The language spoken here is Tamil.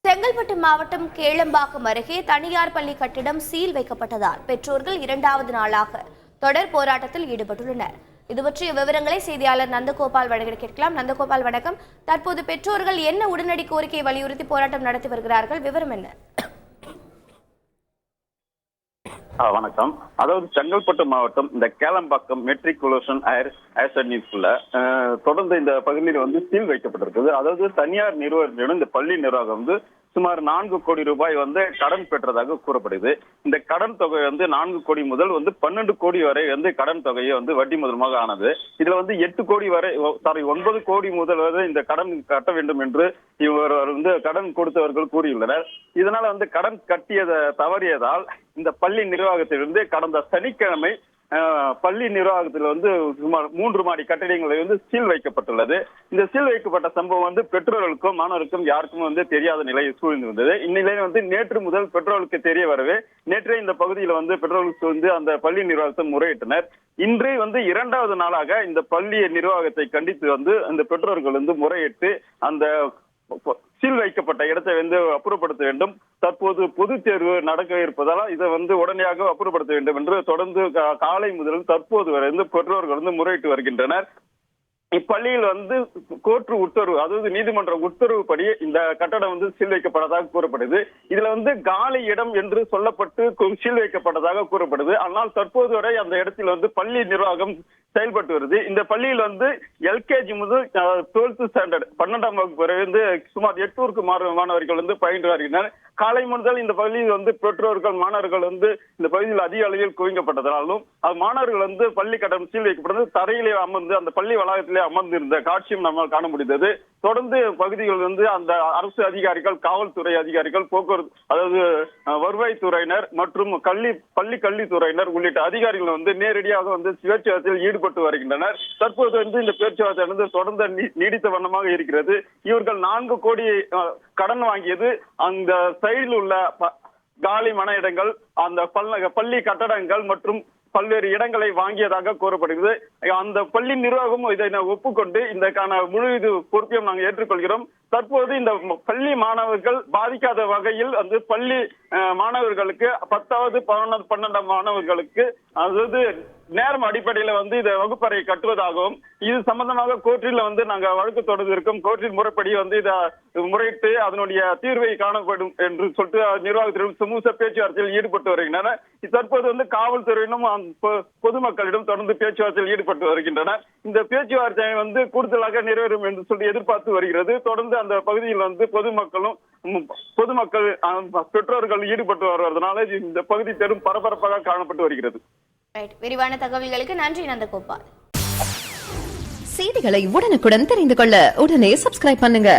செங்கல்பட்டு மாவட்டம் கேளம்பாக்கம் அருகே தனியார் பள்ளி கட்டிடம் சீல் வைக்கப்பட்டதால் பெற்றோர்கள் இரண்டாவது நாளாக தொடர் போராட்டத்தில் ஈடுபட்டுள்ளனர். இது பற்றிய விவரங்களை செய்தியாளர் நந்தகோபால் வழங்க கேட்கலாம். நந்தகோபால் வணக்கம். தற்போது பெற்றோர்கள் என்ன உடனடி கோரிக்கையை வலியுறுத்தி போராட்டம் நடத்தி வருகிறார்கள், விவரம் என்ன? வணக்கம். அதாவது செங்கல்பட்டு மாவட்டம் இந்த கேளம்பாக்கம் மெட்ரிகுலேஷன் ஹையர் செகண்டரி ஸ்கூல்ல தொடர்ந்து இந்த பகுதியில் சீல் வைக்கப்பட்டிருக்குது. அதாவது தனியார் நிறுவனத்திடம் இந்த பள்ளி நிர்வாகம் சுமார் 4 கோடி ரூபாய் கடன் பெற்றதாக கூறப்படுது. இந்த கடன் தொகை 4 கோடி முதல் 12 கோடி வரை கடன் தொகையை வட்டி முதலமாக ஆனது. இதுல 8 கோடி வரை 9 கோடி முதல் வரை இந்த கடன் கட்ட வேண்டும் என்று இவர் கடன் கொடுத்தவர்கள் கூறியுள்ளனர். இதனால கடன் கட்டியதை தவறியதால் இந்த பள்ளி நிர்வாகத்திலிருந்து கடந்த சனிக்கிழமை பள்ளி நிர்வாகத்தில் சுமார் 3 மாடி கட்டிடங்களை சீல் வைக்கப்பட்டுள்ளது. இந்த சீல் வைக்கப்பட்ட சம்பவம் பெற்றோர்களுக்கும் மாணவருக்கும் யாருக்கும் தெரியாத நிலையை சூழ்ந்திருந்தது. இந்நிலையில் நேற்று முதல் பெற்றோர்களுக்கு தெரிய வரவே நேற்றே இந்த பகுதியில் பெற்றோர்களுக்கு அந்த பள்ளி நிர்வாகத்தை முறையிட்டனர். இன்று இரண்டாவது நாளாக இந்த பள்ளி நிர்வாகத்தை கண்டித்து அந்த பெற்றோர்கள் முறையிட்டு அந்த சீல் வைக்கப்பட்ட இடத்தை அப்புறப்படுத்த வேண்டும். தற்போது பொது தேர்வு நடக்க இருப்பதால் இதை உடனடியாக அப்புறப்படுத்த வேண்டும் என்று தொடர்ந்து காலை முதல் தற்போது வரை பெற்றோர்கள் முறையிட்டு வருகின்றனர். இப்பள்ளியில் கோர்ட் உத்தரவு, அதாவது நீதிமன்ற உத்தரவுப்படி இந்த கட்டடம் சீல் வைக்கப்பட்டதாக கூறப்படுது. இதுல காலி இடம் என்று சொல்லப்பட்டு சீல் வைக்கப்பட்டதாக கூறப்படுது. ஆனால் தற்போது வரை அந்த இடத்தில் பள்ளி நிர்வாகம் செயல்பட்டு வருது. இந்த பள்ளியில் எல்கேஜி முதல் 12th ஸ்டாண்டர்ட் 12ஆம் வகுப்பு வரை சுமார் 800 மாணவர்கள் பயின்று வருகின்றனர். காலை முதல் இந்த பகுதியில் பெற்றோர்கள் மாணவர்கள் இந்த பகுதியில் அதிக அளவில் குவிக்கப்பட்டதாலும் மாணவர்கள் பள்ளி கட்டணம் சீல் வைக்கப்பட்டது தரையிலே அமர்ந்து அந்த பள்ளி வளாகத்திலே அமர்ந்திருந்த காட்சியும் நம்மால் காண முடிந்தது. தொடர்ந்து பகுதிகள் அந்த அரசு அதிகாரிகள், காவல்துறை அதிகாரிகள், போக்குவரத்து அதாவது வருவாய்த்துறையினர் மற்றும் பள்ளி கல்வித்துறையினர் உள்ளிட்ட அதிகாரிகள் நேரடியாக பேச்சுவார்த்தையில் ஈடுபட்டு வருகின்றனர். தற்போது இந்த பேச்சுவார்த்தை தொடர்ந்து நீடித்த வண்ணமாக இருக்கிறது. இவர்கள் 4 கோடி கடன் வாங்கியது அந்த சைடில் உள்ள காலி மன இடங்கள், அந்த பள்ளி கட்டடங்கள் மற்றும் பல்வேறு இடங்களை வாங்கியதாக கூறப்படுகிறது. அந்த பள்ளி நிர்வாகமும் இதை ஒப்புக்கொண்டு இதற்கான முழு பொறுப்பையும் நாங்கள் ஏற்றுக்கொள்கிறோம். தற்போது இந்த பள்ளி மாணவர்கள் பாதிக்காத வகையில் பள்ளி மாணவர்களுக்கு 10வது 12ஆம் மாணவர்களுக்கு அதாவது நேரம் அடிப்படையில் இதை வகுப்பறை கட்டுவதாகவும் இது சம்பந்தமாக கோர்ட்டில் நாங்கள் வழக்கு தொடர்ந்திருக்கோம். கோர்ட்டில் முறைப்படி இதை முறையிட்டு அதனுடைய தீர்வை காணப்படும் என்று சொல்லிட்டு நிர்வாகத்திடம் சுமூக பேச்சுவார்த்தையில் ஈடுபட்டு வருகின்றனர். தற்போது காவல்துறையினும் பொதுமக்களிடம் தொடர்ந்து பேச்சுவார்த்தையில் ஈடுபட்டு வருகின்றனர். இந்த பேச்சுவார்த்தை கூடுதலாக நிறைவேறும் என்று சொல்லி எதிர்பார்த்து வருகிறது. தொடர்ந்து அந்த பகுதியில் பொதுமக்கள் பெற்றோர்கள் ஈடுபட்டு வருவதனால இந்த பகுதி பெரும் பரபரப்பாக காணப்பட்டு வருகிறது. விரிவான தகவல்களுக்கு நன்றி நந்தகோபால். செய்திகளை உடனுக்குடன் தெரிந்து கொள்ள உடனே சப்ஸ்கிரைப் பண்ணுங்க.